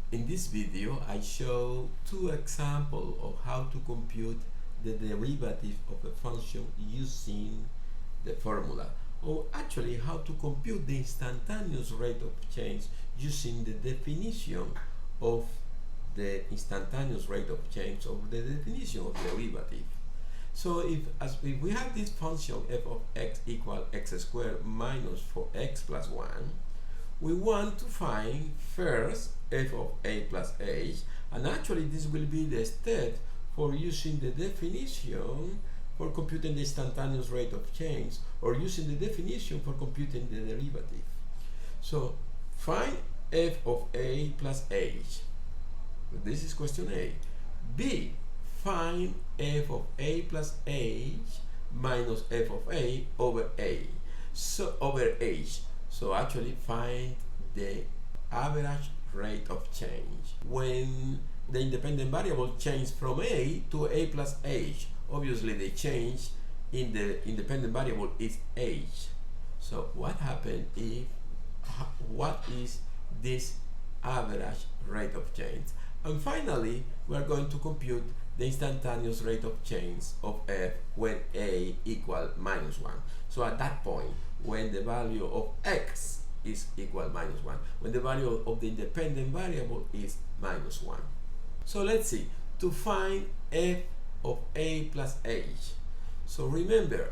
In this video, I show two examples of how to compute the derivative of a function using the formula, or actually how to compute the instantaneous rate of change using the definition of the instantaneous rate of change of the definition of derivative. So if we have this function f of x equal x squared minus 4x plus 1, we want to find first f of a plus h, and actually this will be the step for using the definition for computing the instantaneous rate of change, or using the definition for computing the derivative. So find f of a plus h. This is question A. B. Find f of a plus h minus f of a over a. So over h. So actually find the average rate of change when the independent variable changes from a to a plus h. Obviously the change in the independent variable is h. So what happens if, what is this average rate of change? And finally, we are going to compute the instantaneous rate of change of f when a equal minus 1. So at that point, when the value of x is equal minus 1, when the value of the independent variable is minus 1. So let's see, to find f of a plus h. So remember,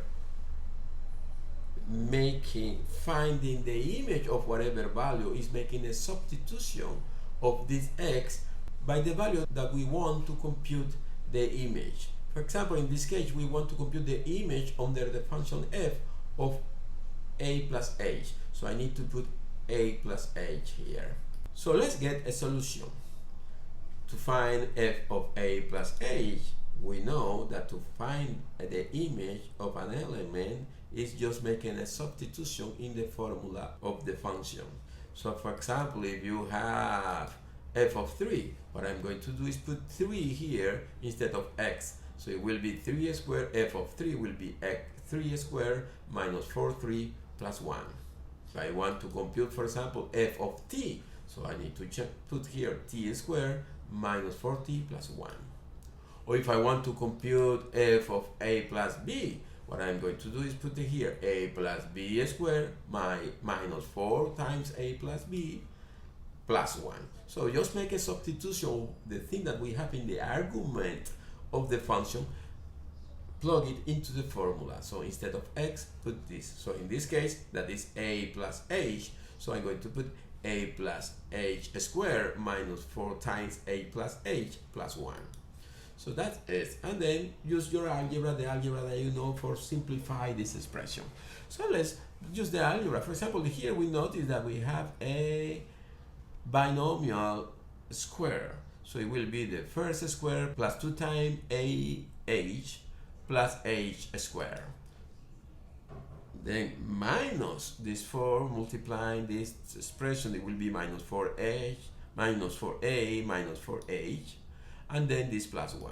finding the image of whatever value is making a substitution of this x by the value that we want to compute the image. For example, in this case, we want to compute the image under the function f of a plus h. So I need to put a plus h here. So let's get a solution. To find f of a plus h, we know that to find the image of an element is just making a substitution in the formula of the function. So for example, if you have f of 3, what I'm going to do is put 3 here instead of x. So it will be 3 squared, f of 3 will be 3 squared minus 4/3 plus 1. So I want to compute, for example, f of t. So I need to put here t squared minus 4t plus 1. Or if I want to compute f of a plus b, what I'm going to do is put here a plus b squared minus 4 times a plus b plus 1. So just make a substitution, the thing that we have in the argument of the function, plug it into the formula. So instead of x, put this. So in this case, that is a plus h. So I'm going to put a plus h squared minus 4 times a plus h plus 1. So that's it. And then use your algebra, the algebra that you know, for simplify this expression. So let's use the algebra. For example, here we notice that we have a binomial square. So it will be the first square plus 2 times h plus h squared. Then minus this 4 multiplying this expression, it will be minus 4h, minus 4a, minus 4h, and then this plus 1.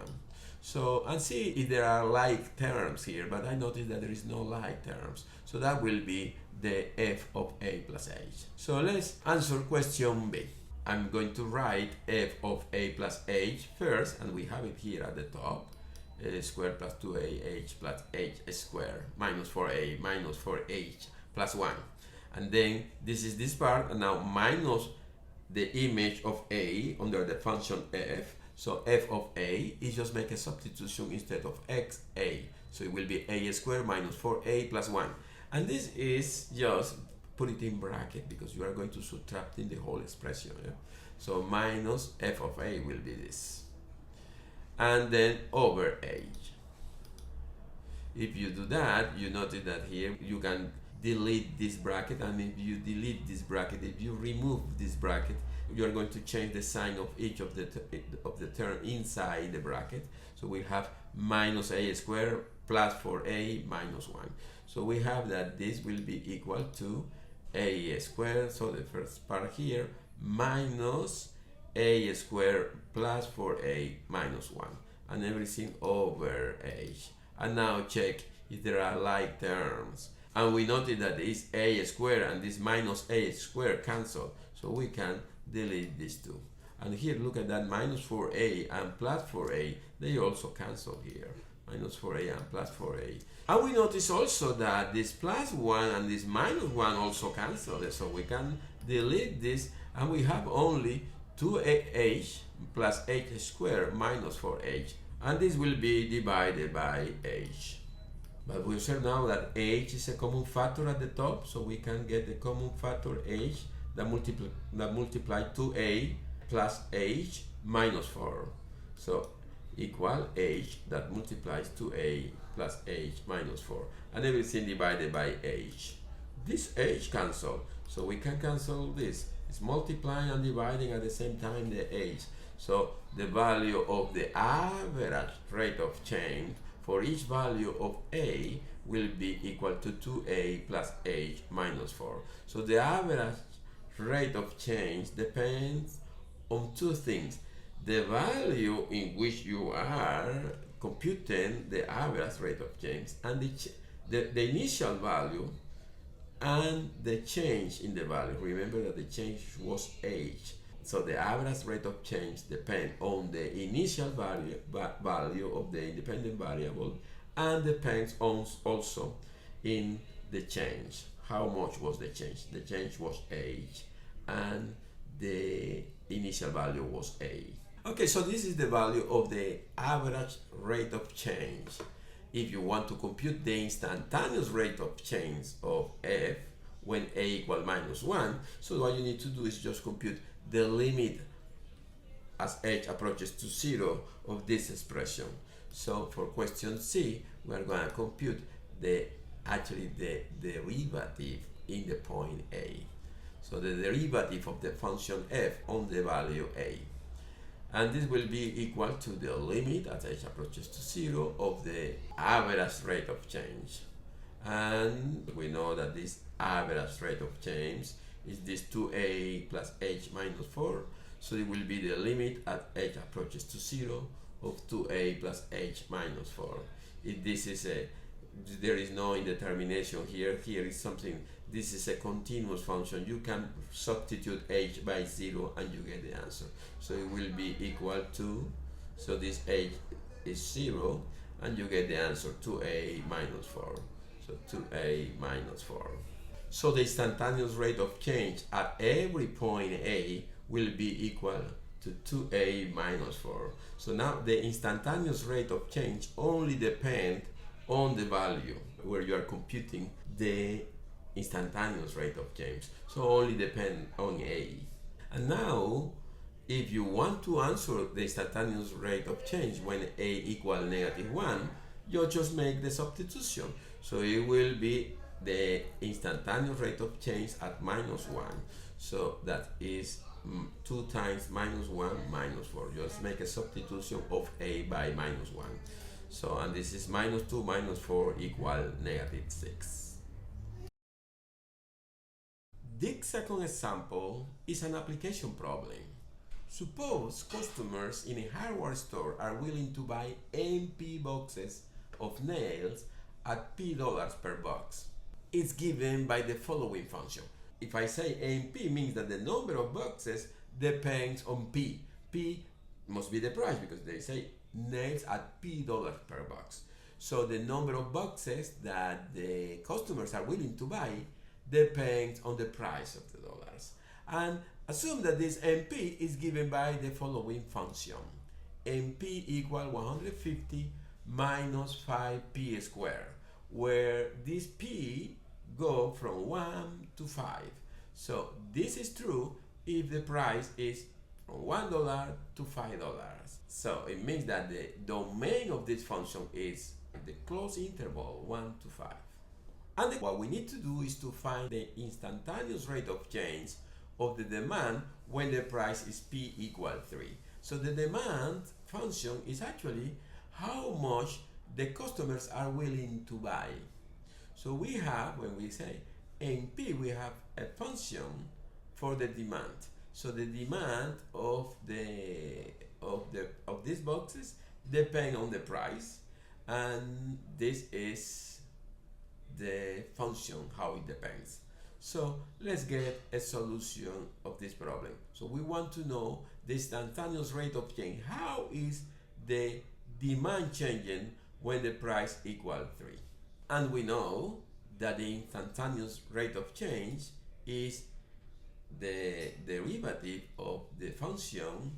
So, and see if there are like terms here, but I notice that there is no like terms. So that will be the f of a plus h. So let's answer question B. I'm going to write f of a plus h first, and we have it here at the top. Squared plus 2ah plus h squared minus 4a minus 4h plus 1. And then this is this part, and now minus the image of a under the function f. So f of a is just make a substitution instead of x, a. So it will be a squared minus 4a plus 1. And this is just put it in bracket because you are going to subtract in the whole expression. Yeah? So minus f of a will be this. And then over h. If you do that, you notice that here you can delete this bracket, and if you delete this bracket, if you remove this bracket, you are going to change the sign of each of the term inside the bracket. So we have minus a squared plus 4a minus 1. So we have that this will be equal to a squared, so the first part here, minus a squared plus 4a minus 1, and everything over h. And now check if there are like terms. And we notice that this a squared and this minus a squared cancel, so we can delete these two. And here, look at that, minus 4a and plus 4a, they also cancel here. Minus 4a and plus 4a. And we notice also that this plus 1 and this minus 1 also cancel. So we can delete this, and we have only 2h plus h squared minus 4h. And this will be divided by h. But we observe now that h is a common factor at the top, so we can get the common factor h that multiply 2a plus h minus 4. So equal h that multiplies 2a plus h minus 4. And everything divided by h. This h cancel, so we can cancel this. It's multiplying and dividing at the same time the h. So the value of the average rate of change for each value of a will be equal to 2a plus h minus 4. So the average rate of change depends on two things: the value in which you are computing the average rate of change, and the initial value and the change in the value. Remember that the change was h. So the average rate of change depends on the initial value of the independent variable, and depends on also in the change. How much was the change? The change was h, and the initial value was a. Okay, so this is the value of the average rate of change. If you want to compute the instantaneous rate of change of f when a equal minus 1, so what you need to do is just compute the limit as h approaches to 0 of this expression. So for question C, we are going to compute the derivative in the point A. So the derivative of the function f on the value a. And this will be equal to the limit as h approaches to 0 of the average rate of change. And we know that this average rate of change is this 2a plus h minus 4. So it will be the limit at h approaches to 0 of 2a plus h minus 4. If this is there is no indetermination here. Here is something, this is a continuous function. You can substitute h by 0 and you get the answer. So it will be equal to, so this h is 0, and you get the answer 2a minus 4. So 2a minus 4. So the instantaneous rate of change at every point A will be equal to 2a minus 4. So now the instantaneous rate of change only depends on the value where you are computing the instantaneous rate of change. So only depend on A. And now, if you want to answer the instantaneous rate of change when A equal -1, you just make the substitution. So it will be the instantaneous rate of change at -1. So that is 2 times -1 minus 4. Just make a substitution of A by -1. So, and this is -2 minus 4 equal -6. This second example is an application problem. Suppose customers in a hardware store are willing to buy MP boxes of nails at $P per box. It's given by the following function. If I say MP means that the number of boxes depends on P. P must be the price because they say nails at $P per box. So the number of boxes that the customers are willing to buy depends on the price of the dollars. And assume that this MP is given by the following function. MP equal 150 minus 5P squared, where this P go from 1 to 5. So this is true if the price is from $1 to $5. So it means that the domain of this function is the closed interval 1 to 5. And what we need to do is to find the instantaneous rate of change of the demand when the price is P equal 3. So the demand function is actually how much the customers are willing to buy. So we have, when we say NP, we have a function for the demand. So the demand of these boxes depend on the price, and this is the function how it depends. So let's get a solution of this problem. So we want to know the instantaneous rate of change. How is the demand changing when the price equals 3? And we know that the instantaneous rate of change is the derivative of the function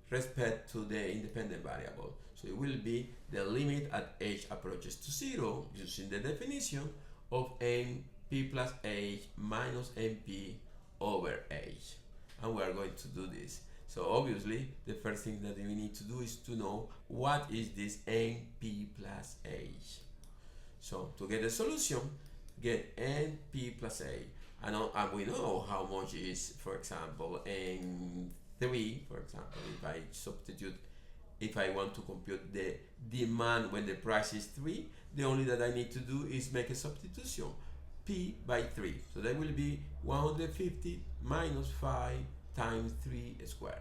respect to the independent variable. So it will be the limit at h approaches to 0 using the definition of np plus h minus np over h. And we are going to do this. So obviously the first thing that we need to do is to know what is this np plus h. So to get the solution, get np plus a. And we know how much is, for example, n3, for example, if I want to compute the demand when the price is 3, the only that I need to do is make a substitution, p by 3. So that will be 150 minus 5 times 3 squared.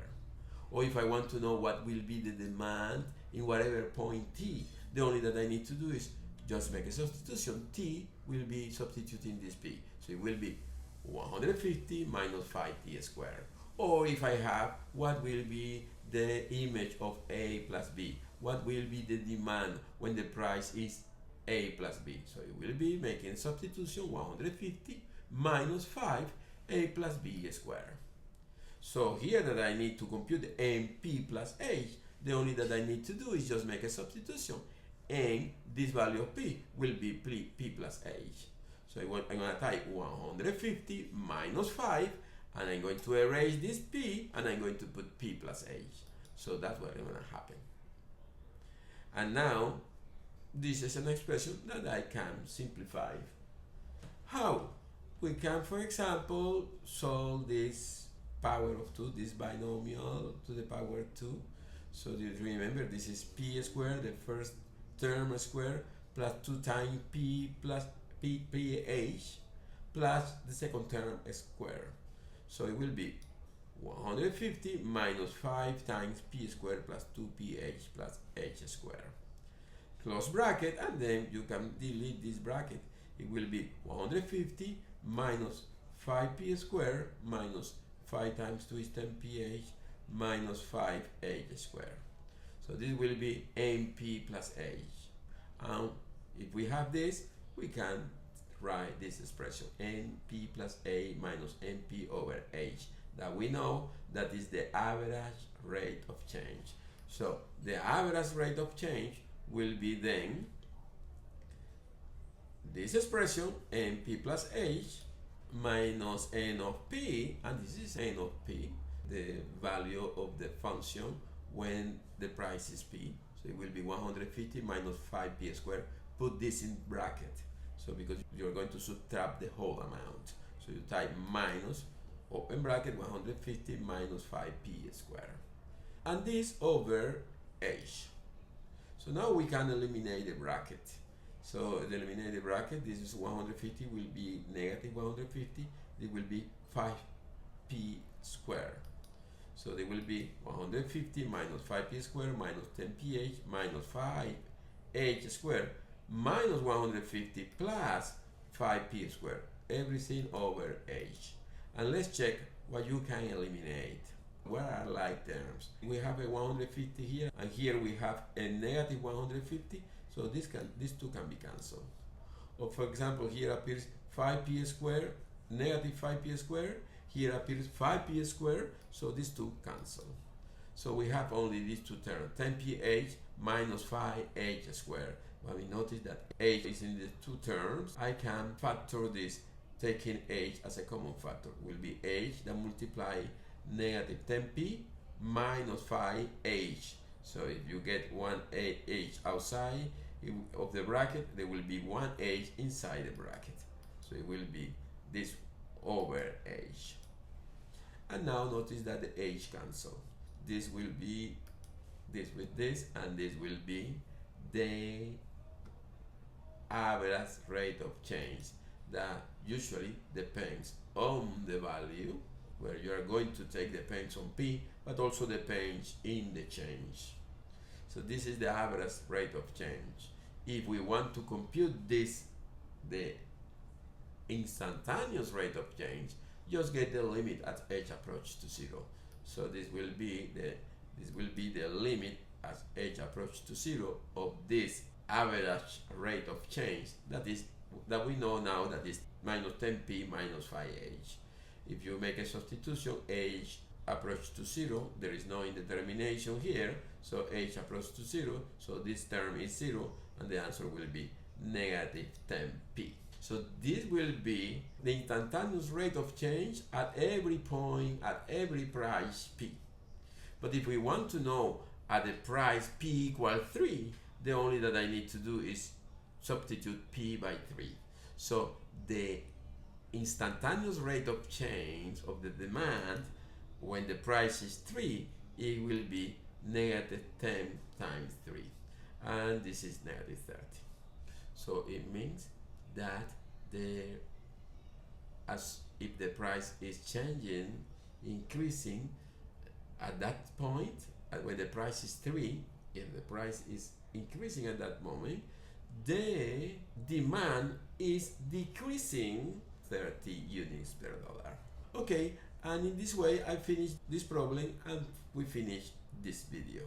Or if I want to know what will be the demand in whatever point t, the only that I need to do is just make a substitution. T will be substituting this p. So it will be 150 minus 5t squared. Or if I have what will be the image of a plus b, what will be the demand when the price is a plus b. So it will be making substitution 150 minus 5 a plus b squared. So here that I need to compute the np plus h, the only that I need to do is just make a substitution. And this value of p will be p plus h. So I'm going to type 150 minus 5, and I'm going to erase this p, and I'm going to put p plus h. So that's what is going to happen. And now, this is an expression that I can simplify. How? We can, for example, solve this power of 2, this binomial to the power 2. So do you remember, this is p squared, the first term squared, plus 2 times p plus ph plus the second term squared. So it will be 150 minus 5 times p squared plus 2ph plus h squared. Close bracket, and then you can delete this bracket. It will be 150 minus 5p squared minus 5 times 2 is 10ph minus 5h squared. So this will be np plus h. And if we have this, we can write this expression np plus a minus np over h, that we know that is the average rate of change. So the average rate of change will be then this expression np plus h minus n of p, and this is n of p, the value of the function when the price is p. So it will be 150 minus 5p squared. Put this in bracket, so because you're going to subtract the whole amount. So you type minus, open bracket, 150 minus 5p squared. And this over h. So now we can eliminate the bracket. So the eliminated bracket, this is 150 will be negative 150. It will be 5p squared. So they will be 150 minus 5p squared minus 10ph minus 5h squared minus 150 plus 5p squared. Everything over h. And let's check what you can eliminate. What are like terms? We have a 150 here, and here we have a negative 150. So these two can be cancelled. Or for example, here appears 5p squared, negative 5p squared. Here appears 5p squared, so these two cancel. So we have only these two terms, 10ph minus 5h squared. When we notice that h is in the two terms, I can factor this, taking h as a common factor. Will be h that multiply negative 10p minus 5h. So if you get 1h outside of the bracket, there will be 1h inside the bracket. So it will be this over h. And now notice that the h cancel. This will be this with this, and this will be the average rate of change that usually depends on the value, where you are going to take depends on p, but also depends in the change. So this is the average rate of change. If we want to compute this, the instantaneous rate of change, just get the limit at h approach to 0. So this will be the limit as h approaches to 0 of this average rate of change that we know now that is minus 10p minus 5h. If you make a substitution, h approach to 0, there is no indetermination here, so h approaches to 0, so this term is 0, and the answer will be negative 10p. So this will be the instantaneous rate of change at every point, at every price p. But if we want to know at the price p equals 3, the only that I need to do is substitute p by 3. So the instantaneous rate of change of the demand when the price is 3, it will be negative 10 times 3, and this is negative 30. So it means that as if the price is changing, increasing at that point, when the price is 3, if the price is increasing at that moment, the demand is decreasing 30 units per dollar. Okay, and in this way I finished this problem and we finished this video.